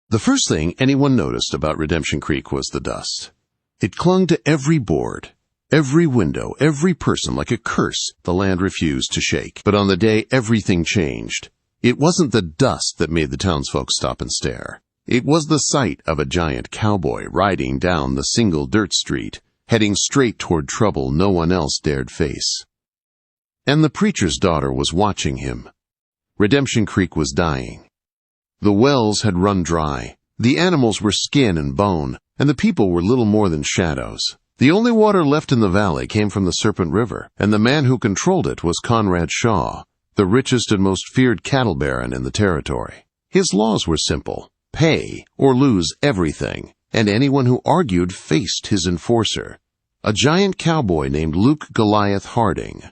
The first thing anyone noticed about Redemption Creek was the dust. It clung to every board, every window, every person like a curse the land refused to shake. But on the day everything changed, it wasn't the dust that made the townsfolk stop and stare. It was the sight of a giant cowboy riding down the single dirt street, heading straight toward trouble no one else dared face. And the preacher's daughter was watching him. Redemption Creek was dying. The wells had run dry, the animals were skin and bone, and the people were little more than shadows. The only water left in the valley came from the Serpent River, and the man who controlled it was Conrad Shaw, the richest and most feared cattle baron in the territory. His laws were simple: pay or lose everything, and anyone who argued faced his enforcer, a giant cowboy named Luke Goliath Harding.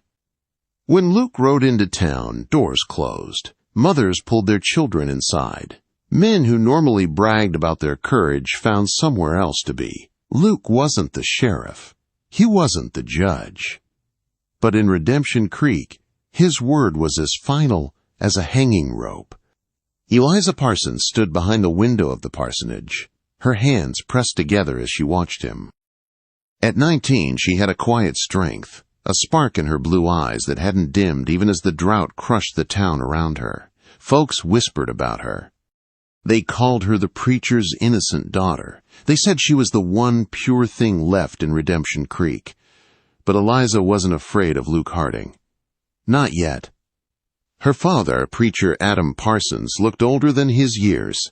When Luke rode into town, doors closed. Mothers pulled their children inside. Men who normally bragged about their courage found somewhere else to be. Luke wasn't the sheriff. He wasn't the judge. But in Redemption Creek, his word was as final as a hanging rope. Eliza Parsons stood behind the window of the parsonage, her hands pressed together as she watched him. At 19, she had a quiet strength, a spark in her blue eyes that hadn't dimmed even as the drought crushed the town around her. Folks whispered about her. They called her the preacher's innocent daughter. They said she was the one pure thing left in Redemption Creek. But Eliza wasn't afraid of Luke Harding. Not yet. Her father, preacher Adam Parsons, looked older than his years.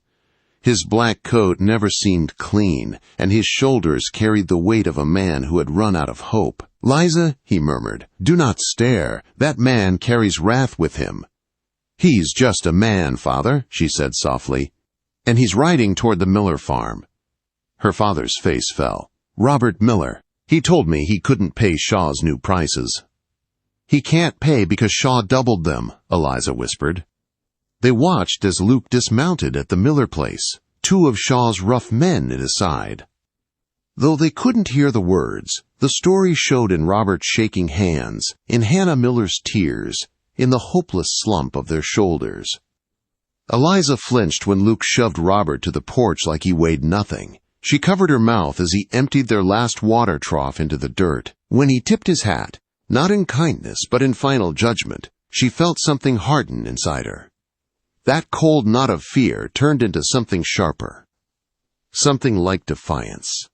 His black coat never seemed clean, and his shoulders carried the weight of a man who had run out of hope. "Liza," he murmured, "do not stare. That man carries wrath with him." "He's just a man, Father," she said softly, "and he's riding toward the Miller farm." Her father's face fell. "Robert Miller. He told me he couldn't pay Shaw's new prices." "He can't pay because Shaw doubled them," Eliza whispered. They watched as Luke dismounted at the Miller place, two of Shaw's rough men at his side. Though they couldn't hear the words, the story showed in Robert's shaking hands, in Hannah Miller's tears, in the hopeless slump of their shoulders. Eliza flinched when Luke shoved Robert to the porch like he weighed nothing. She covered her mouth as he emptied their last water trough into the dirt. When he tipped his hat, not in kindness but in final judgment, she felt something harden inside her. That cold knot of fear turned into something sharper. Something like defiance.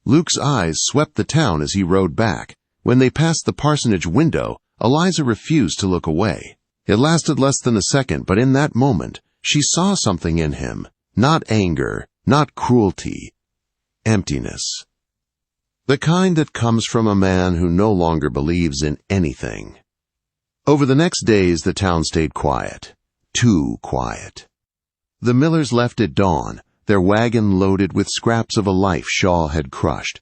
Luke's eyes swept the town as he rode back. When they passed the parsonage window, Eliza refused to look away. It lasted less than a second, but in that moment, she saw something in him. Not anger, not cruelty. Emptiness. The kind that comes from a man who no longer believes in anything. Over the next days, the town stayed quiet. Too quiet. The Millers left at dawn, their wagon loaded with scraps of a life Shaw had crushed.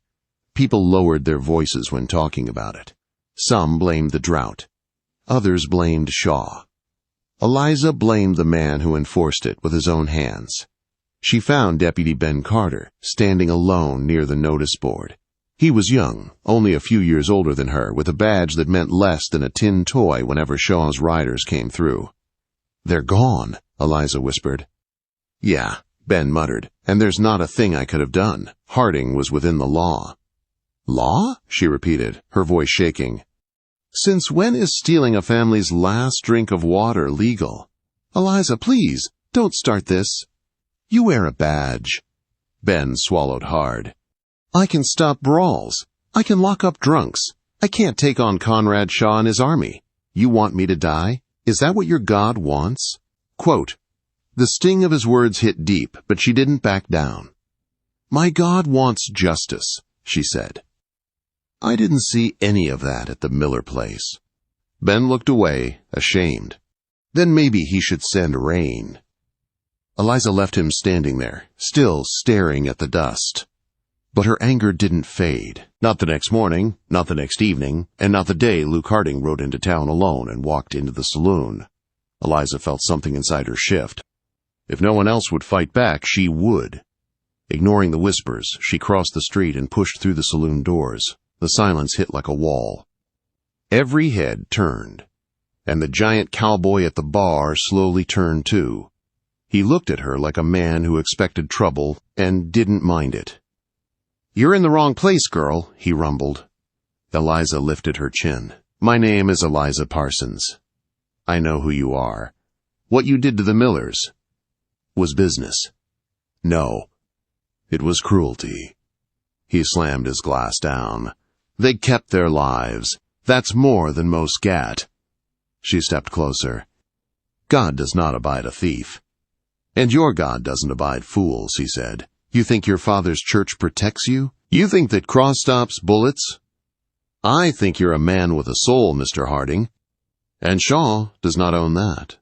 People lowered their voices when talking about it. Some blamed the drought. Others blamed Shaw. Eliza blamed the man who enforced it with his own hands. She found Deputy Ben Carter, standing alone near the notice board. He was young, only a few years older than her, with a badge that meant less than a tin toy whenever Shaw's riders came through. "They're gone," Eliza whispered. "Yeah," Ben muttered, "and there's not a thing I could have done. Harding was within the law." "Law?" she repeated, her voice shaking. "Since when is stealing a family's last drink of water legal? Eliza, please, don't start this. You wear a badge." Ben swallowed hard. "I can stop brawls. I can lock up drunks. I can't take on Conrad Shaw and his army. You want me to die? Is that what your God wants?" Quote, the sting of his words hit deep, but she didn't back down. "My God wants justice," she said. "I didn't see any of that at the Miller place." Ben looked away, ashamed. "Then maybe he should send rain." Eliza left him standing there, still staring at the dust. But her anger didn't fade. Not the next morning, not the next evening, and not the day Luke Harding rode into town alone and walked into the saloon. Eliza felt something inside her shift. If no one else would fight back, she would. Ignoring the whispers, she crossed the street and pushed through the saloon doors. The silence hit like a wall. Every head turned, and the giant cowboy at the bar slowly turned too. He looked at her like a man who expected trouble and didn't mind it. "You're in the wrong place, girl," he rumbled. Eliza lifted her chin. "My name is Eliza Parsons. I know who you are. What you did to the Millers was business. No, it was cruelty." He slammed his glass down. "They kept their lives. That's more than most get." She stepped closer. "God does not abide a thief. And your God doesn't abide fools," he said. "You think your father's church protects you? You think that cross stops bullets? I think you're a man with a soul, Mr. Harding. And Shaw does not own that."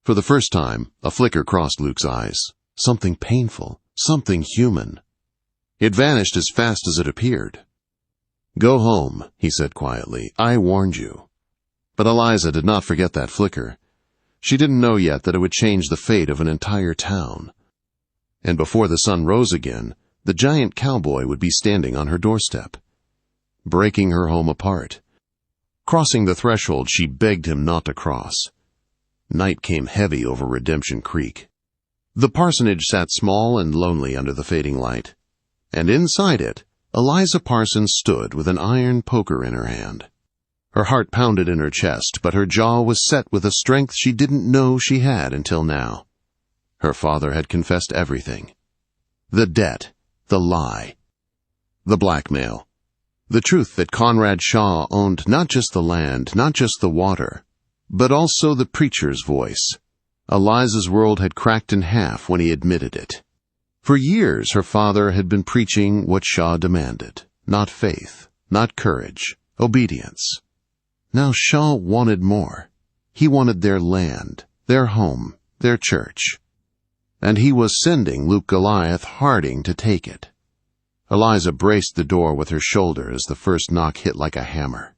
For the first time, a flicker crossed Luke's eyes. Something painful, something human. It vanished as fast as it appeared. "Go home," he said quietly. "I warned you." But Eliza did not forget that flicker. She didn't know yet that it would change the fate of an entire town. And before the sun rose again, the giant cowboy would be standing on her doorstep, breaking her home apart. Crossing the threshold, she begged him not to cross. Night came heavy over Redemption Creek. The parsonage sat small and lonely under the fading light, and inside it, Eliza Parsons stood with an iron poker in her hand. Her heart pounded in her chest, but her jaw was set with a strength she didn't know she had until now. Her father had confessed everything. The debt, the lie, the blackmail, the truth that Conrad Shaw owned not just the land, not just the water, but also the preacher's voice. Eliza's world had cracked in half when he admitted it. For years her father had been preaching what Shaw demanded, not faith, not courage, obedience. Now Shaw wanted more. He wanted their land, their home, their church. And he was sending Luke Goliath Harding to take it. Eliza braced the door with her shoulder as the first knock hit like a hammer.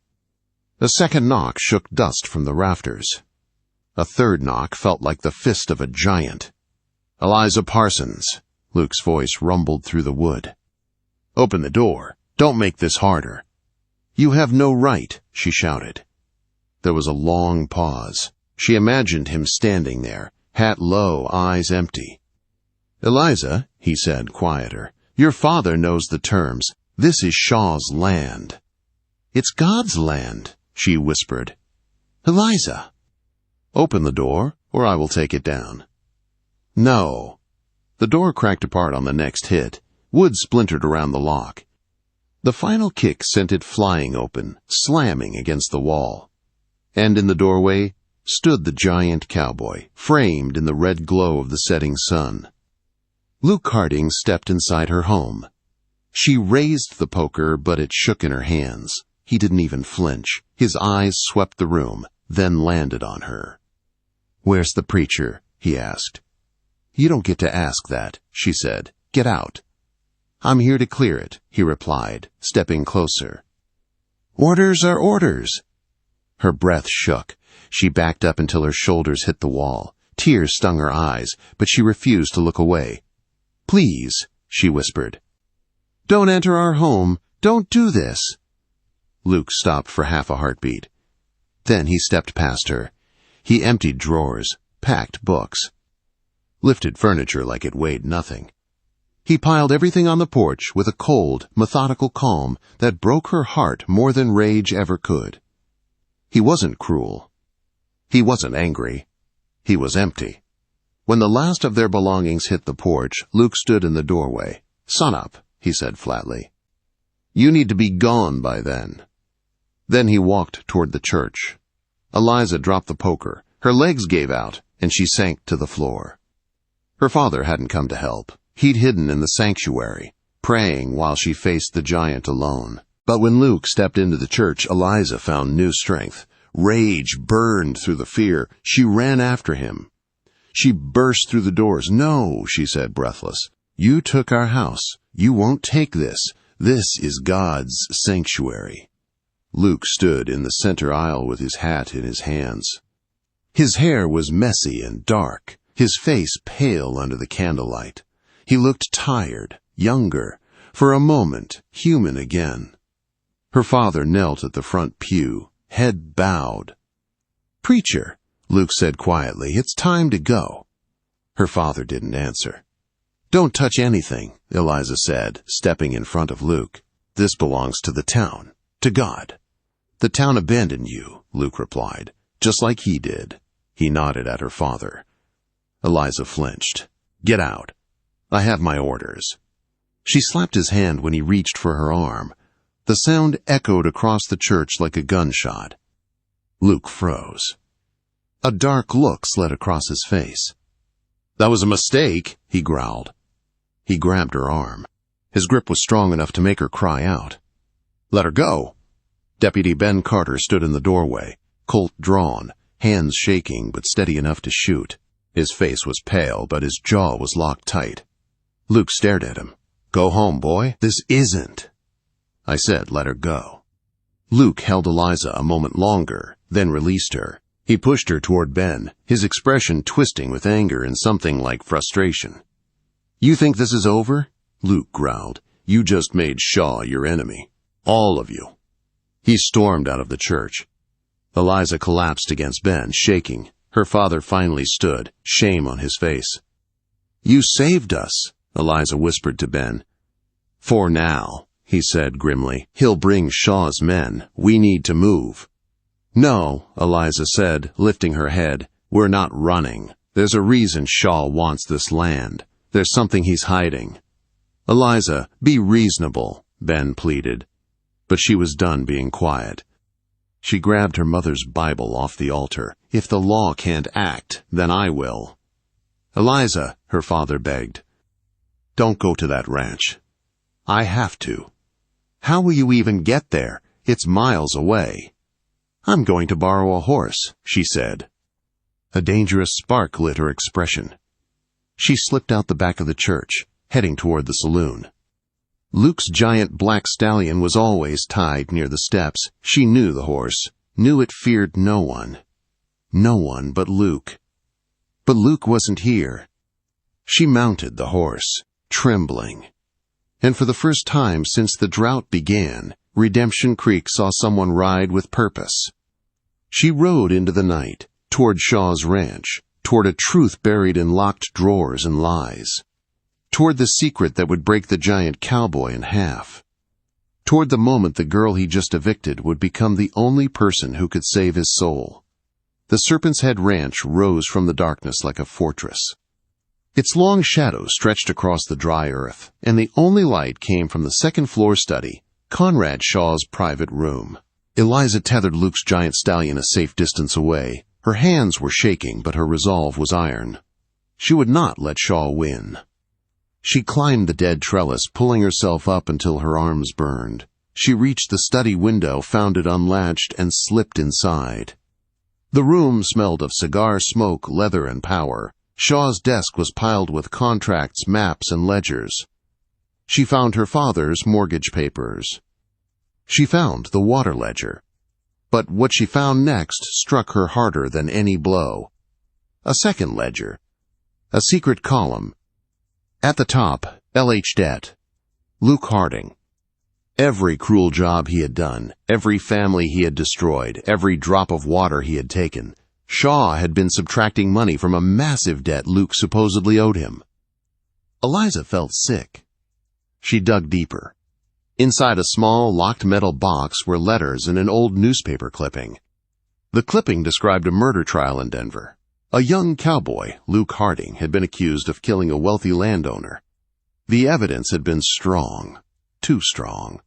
The second knock shook dust from the rafters. A third knock felt like the fist of a giant. "Eliza Parsons," Luke's voice rumbled through the wood. "Open the door. Don't make this harder." "You have no right," she shouted. There was a long pause. She imagined him standing there, hat low, eyes empty. "Eliza," he said, quieter, "your father knows the terms. This is Shaw's land." "It's God's land," she whispered. "Eliza." "Open the door, or I will take it down." "No." The door cracked apart on the next hit. Wood splintered around the lock. The final kick sent it flying open, slamming against the wall. And in the doorway stood the giant cowboy, framed in the red glow of the setting sun. Luke Harding stepped inside her home. She raised the poker, but it shook in her hands. He didn't even flinch. His eyes swept the room, then landed on her. "Where's the preacher?" he asked. "You don't get to ask that," she said. "Get out." "I'm here to clear it," he replied, stepping closer. "Orders are orders." Her breath shook. She backed up until her shoulders hit the wall. Tears stung her eyes, but she refused to look away. "Please," she whispered. "Don't enter our home. Don't do this." Luke stopped for half a heartbeat. Then he stepped past her. He emptied drawers, packed books, lifted furniture like it weighed nothing. He piled everything on the porch with a cold, methodical calm that broke her heart more than rage ever could. He wasn't cruel. He wasn't angry. He was empty. When the last of their belongings hit the porch, Luke stood in the doorway. "Sunup," he said flatly. "You need to be gone by then." Then he walked toward the church. Eliza dropped the poker. Her legs gave out, and she sank to the floor. Her father hadn't come to help. He'd hidden in the sanctuary, praying while she faced the giant alone. But when Luke stepped into the church, Eliza found new strength. Rage burned through the fear. She ran after him. She burst through the doors. "No," she said, breathless. "You took our house. You won't take this. This is God's sanctuary." Luke stood in the center aisle with his hat in his hands. His hair was messy and dark, his face pale under the candlelight. He looked tired, younger, for a moment human again. Her father knelt at the front pew, head bowed. "Preacher," Luke said quietly, "it's time to go." Her father didn't answer. "Don't touch anything," Eliza said, stepping in front of Luke. "This belongs to the town, to God." "The town abandoned you," Luke replied, "just like he did." He nodded at her father. Eliza flinched. "Get out. I have my orders." She slapped his hand when he reached for her arm. The sound echoed across the church like a gunshot. Luke froze. A dark look slid across his face. "That was a mistake," he growled. He grabbed her arm. His grip was strong enough to make her cry out. "Let her go." Deputy Ben Carter stood in the doorway, Colt drawn, hands shaking but steady enough to shoot. His face was pale, but his jaw was locked tight. Luke stared at him. "Go home, boy. This isn't." "I said let her go." Luke held Eliza a moment longer, then released her. He pushed her toward Ben, his expression twisting with anger and something like frustration. "You think this is over?" Luke growled. "You just made Shaw your enemy. All of you." He stormed out of the church. Eliza collapsed against Ben, shaking. Her father finally stood, shame on his face. "You saved us," Eliza whispered to Ben. "For now," he said grimly. "He'll bring Shaw's men. We need to move." "No," Eliza said, lifting her head. "We're not running. There's a reason Shaw wants this land. There's something he's hiding." "Eliza, be reasonable," Ben pleaded. But she was done being quiet. She grabbed her mother's Bible off the altar. "If the law can't act, then I will." "Eliza," her father begged, "don't go to that ranch." "I have to." "How will you even get there? It's miles away." "I'm going to borrow a horse," she said. A dangerous spark lit her expression. She slipped out the back of the church, heading toward the saloon. Luke's giant black stallion was always tied near the steps. She knew the horse, knew it feared no one. No one but Luke. But Luke wasn't here. She mounted the horse, trembling. And for the first time since the drought began, Redemption Creek saw someone ride with purpose. She rode into the night, toward Shaw's ranch, toward a truth buried in locked drawers and lies, toward the secret that would break the giant cowboy in half, toward the moment the girl he just evicted would become the only person who could save his soul. The Serpent's Head Ranch rose from the darkness like a fortress. Its long shadow stretched across the dry earth, and the only light came from the second-floor study, Conrad Shaw's private room. Eliza tethered Luke's giant stallion a safe distance away. Her hands were shaking, but her resolve was iron. She would not let Shaw win. She climbed the dead trellis, pulling herself up until her arms burned. She reached the study window, found it unlatched, and slipped inside. The room smelled of cigar smoke, leather, and power. Shaw's desk was piled with contracts, maps, and ledgers. She found her father's mortgage papers. She found the water ledger. But what she found next struck her harder than any blow. A second ledger. A secret column. At the top, LH debt. Luke Harding. Every cruel job he had done, every family he had destroyed, every drop of water he had taken, Shaw had been subtracting money from a massive debt Luke supposedly owed him. Eliza felt sick. She dug deeper. Inside a small, locked metal box were letters and an old newspaper clipping. The clipping described a murder trial in Denver. A young cowboy, Luke Harding, had been accused of killing a wealthy landowner. The evidence had been strong, too strong.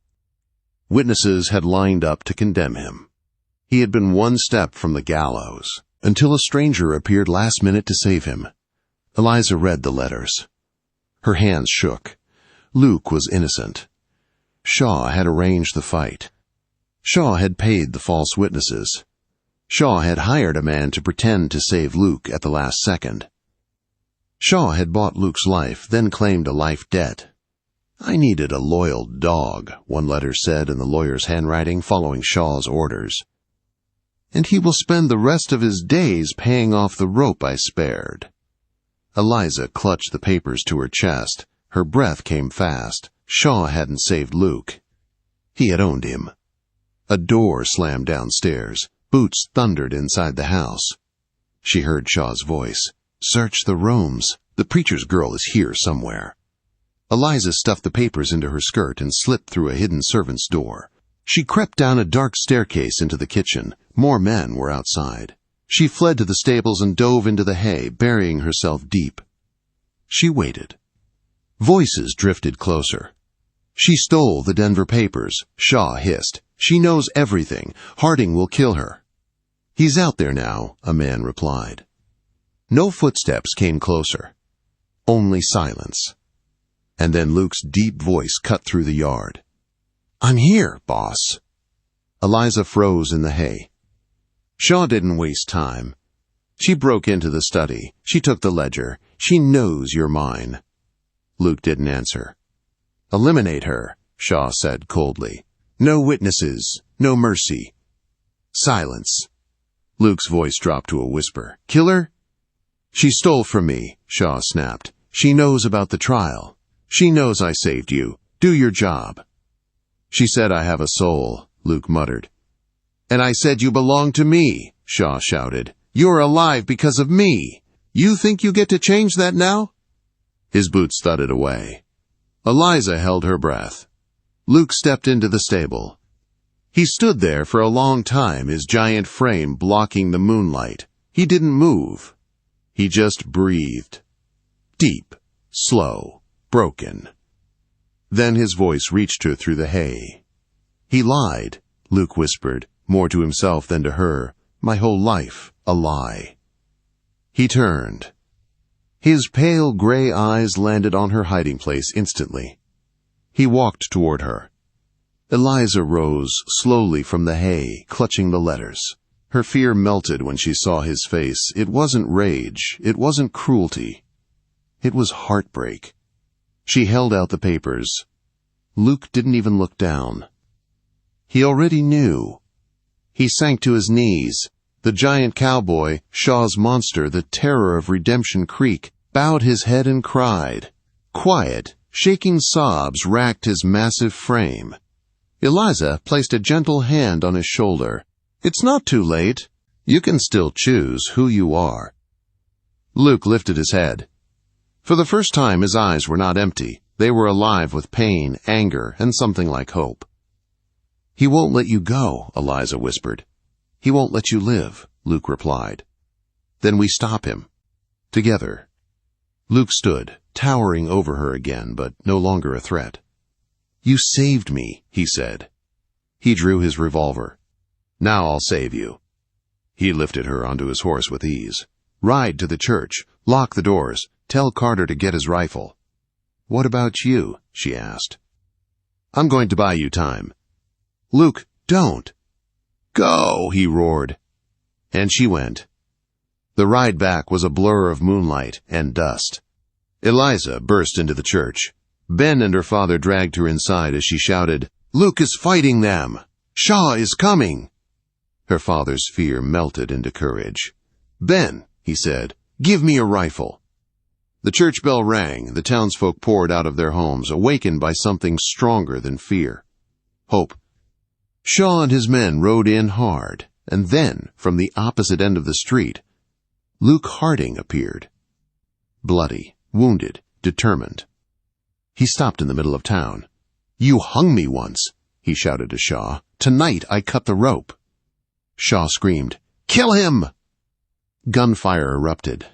Witnesses had lined up to condemn him. He had been one step from the gallows, until a stranger appeared last minute to save him. Eliza read the letters. Her hands shook. Luke was innocent. Shaw had arranged the fight. Shaw had paid the false witnesses. Shaw had hired a man to pretend to save Luke at the last second. Shaw had bought Luke's life, then claimed a life debt. "I needed a loyal dog," one letter said in the lawyer's handwriting, following Shaw's orders. "And he will spend the rest of his days paying off the rope I spared." Eliza clutched the papers to her chest. Her breath came fast. Shaw hadn't saved Luke. He had owned him. A door slammed downstairs. Boots thundered inside the house. She heard Shaw's voice. Search the rooms. The preacher's girl is here somewhere. Eliza stuffed the papers into her skirt and slipped through a hidden servant's door. She crept down a dark staircase into the kitchen. More men were outside. She fled to the stables and dove into the hay, burying herself deep. She waited. Voices drifted closer. She stole the Denver papers. Shaw hissed. She knows everything. Harding will kill her. He's out there now, a man replied. No footsteps came closer. Only silence. And then Luke's deep voice cut through the yard. I'm here, boss. Eliza froze in the hay. Shaw didn't waste time. She broke into the study. She took the ledger. She knows you're mine. Luke didn't answer. Eliminate her, Shaw said coldly. No witnesses, no mercy. Silence. Luke's voice dropped to a whisper. Kill her? She stole from me, Shaw snapped. She knows about the trial. She knows I saved you. Do your job. She said I have a soul, Luke muttered. And I said you belong to me, Shaw shouted. You're alive because of me. You think you get to change that now? His boots thudded away. Eliza held her breath. Luke stepped into the stable. He stood there for a long time, his giant frame blocking the moonlight. He didn't move. He just breathed. Deep, slow, broken. Then his voice reached her through the hay. He lied, Luke whispered, more to himself than to her. My whole life, a lie. He turned. His pale gray eyes landed on her hiding place instantly. He walked toward her. Eliza rose slowly from the hay, clutching the letters. Her fear melted when she saw his face. It wasn't rage. It wasn't cruelty. It was heartbreak. She held out the papers. Luke didn't even look down. He already knew. He sank to his knees. The giant cowboy, Shaw's monster, the terror of Redemption Creek, bowed his head and cried. Quiet, shaking sobs racked his massive frame. Eliza placed a gentle hand on his shoulder. It's not too late. You can still choose who you are. Luke lifted his head. For the first time, his eyes were not empty. They were alive with pain, anger, and something like hope. He won't let you go, Eliza whispered. He won't let you live, Luke replied. Then we stop him. Together. Luke stood, towering over her again, but no longer a threat. You saved me, he said. He drew his revolver. Now I'll save you. He lifted her onto his horse with ease. Ride to the church. Lock the doors. Tell Carter to get his rifle. What about you? She asked. I'm going to buy you time. Luke, don't. Go, he roared. And she went. The ride back was a blur of moonlight and dust. Eliza burst into the church. Ben and her father dragged her inside as she shouted, Luke is fighting them! Shaw is coming! Her father's fear melted into courage. Ben, he said, give me a rifle. The church bell rang. The townsfolk poured out of their homes, awakened by something stronger than fear. Hope. Shaw and his men rode in hard, and then, from the opposite end of the street, Luke Harding appeared. Bloody, wounded, determined. He stopped in the middle of town. You hung me once, he shouted to Shaw. Tonight I cut the rope. Shaw screamed, Kill him! Gunfire erupted.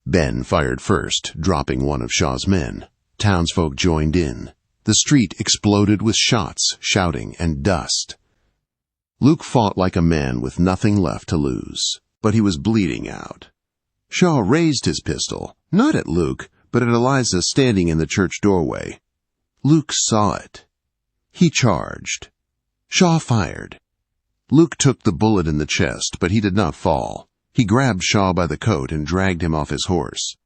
Ben fired first, dropping one of Shaw's men. Townsfolk joined in. The street exploded with shots, shouting, and dust. Luke fought like a man with nothing left to lose, but he was bleeding out. Shaw raised his pistol, not at Luke, but at Eliza standing in the church doorway. Luke saw it. He charged. Shaw fired. Luke took the bullet in the chest, but he did not fall. He grabbed Shaw by the coat and dragged him off his horse.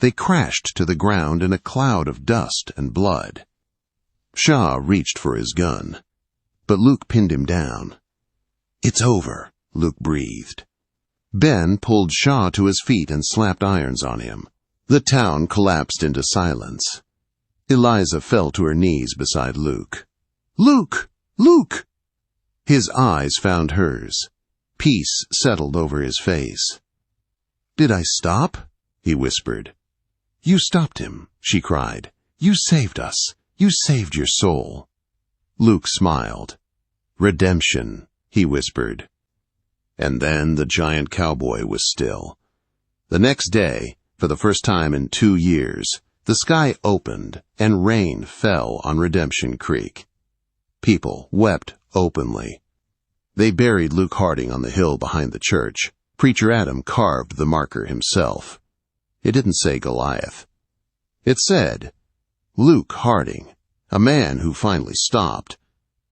They crashed to the ground in a cloud of dust and blood. Shaw reached for his gun, but Luke pinned him down. It's over, Luke breathed. Ben pulled Shaw to his feet and slapped irons on him. The town collapsed into silence. Eliza fell to her knees beside Luke. Luke! Luke! His eyes found hers. Peace settled over his face. Did I stop? he whispered. You stopped him, she cried. You saved us. You saved your soul. Luke smiled. Redemption, he whispered. And then the giant cowboy was still. The next day, for the first time in 2 years, the sky opened and rain fell on Redemption Creek. People wept openly. They buried Luke Harding on the hill behind the church. Preacher Adam carved the marker himself. It didn't say Goliath. It said, Luke Harding, a man who finally stopped,